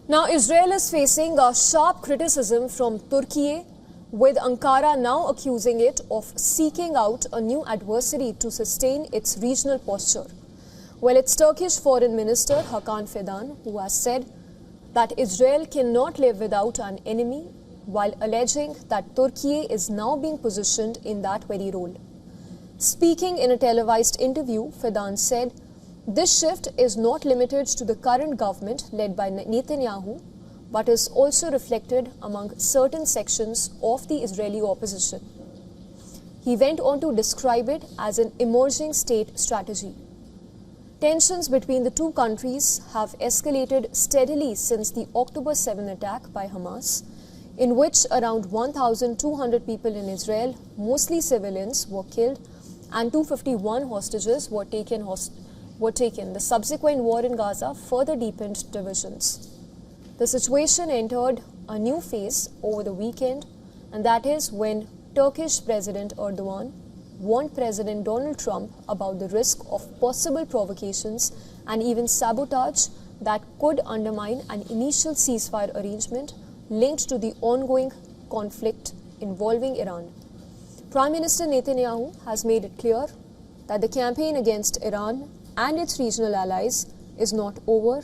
Now, Israel is facing a sharp criticism from Turkey, with Ankara now accusing it of seeking out a new adversary to sustain its regional posture. Well, it's Turkish Foreign Minister Hakan Fidan who has said that Israel cannot live without an enemy, while alleging that Turkey is now being positioned in that very role. Speaking in a televised interview, Fidan said, "This shift is not limited to the current government led by Netanyahu, but is also reflected among certain sections of the Israeli opposition." He went on to describe it as an emerging state strategy. Tensions between the two countries have escalated steadily since the October 7 attack by Hamas, in which around 1,200 people in Israel, mostly civilians, were killed and 251 hostages were taken. The subsequent war in Gaza further deepened divisions. The situation entered a new phase over the weekend, and that is when Turkish President Erdogan warned President Donald Trump about the risk of possible provocations and even sabotage that could undermine an initial ceasefire arrangement linked to the ongoing conflict involving Iran. Prime Minister Netanyahu has made it clear that the campaign against Iran and its regional allies is not over,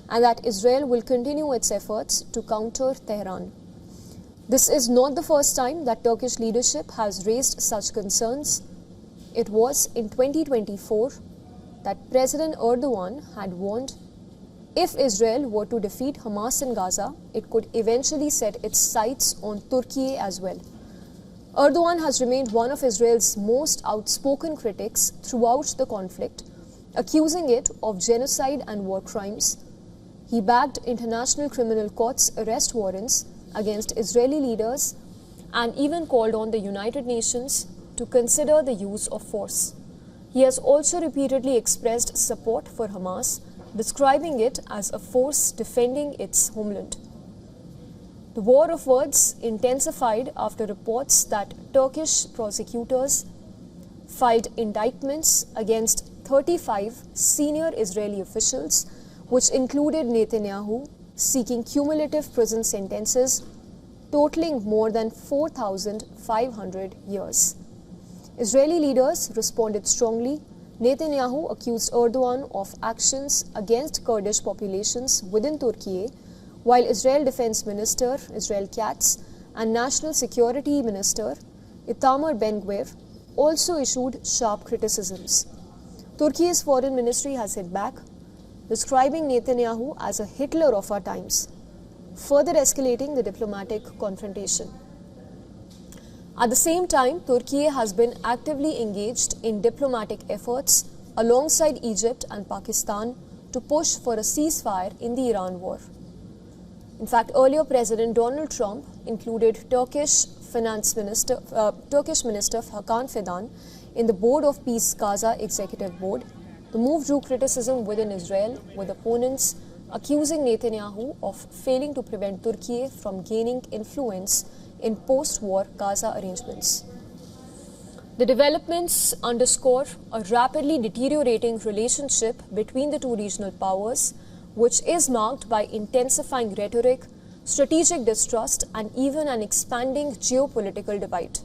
and that Israel will continue its efforts to counter Tehran. This is not the first time that Turkish leadership has raised such concerns. It was in 2024 that President Erdogan had warned if Israel were to defeat Hamas in Gaza, it could eventually set its sights on Turkey as well. Erdogan has remained one of Israel's most outspoken critics throughout the conflict, accusing it of genocide and war crimes. He backed International Criminal Court's arrest warrants against Israeli leaders and even called on the United Nations to consider the use of force. He has also repeatedly expressed support for Hamas, describing it as a force defending its homeland. The war of words intensified after reports that Turkish prosecutors filed indictments against 35 senior Israeli officials, which included Netanyahu, seeking cumulative prison sentences totaling more than 4,500 years. Israeli leaders responded strongly. Netanyahu accused Erdogan of actions against Kurdish populations within Turkey, while Israel Defense Minister Israel Katz and National Security Minister Itamar Ben-Gvir also issued sharp criticisms. Turkey's foreign ministry has hit back, describing Netanyahu as a Hitler of our times, further escalating the diplomatic confrontation. At the same time, Turkey has been actively engaged in diplomatic efforts alongside Egypt and Pakistan to push for a ceasefire in the Iran war. In fact, earlier President Donald Trump included Turkish Minister Hakan Fidan in the Board of Peace Gaza Executive Board. The move drew criticism within Israel, with opponents accusing Netanyahu of failing to prevent Turkey from gaining influence in post-war Gaza arrangements. The developments underscore a rapidly deteriorating relationship between the two regional powers, which is marked by intensifying rhetoric, strategic distrust, and even an expanding geopolitical divide.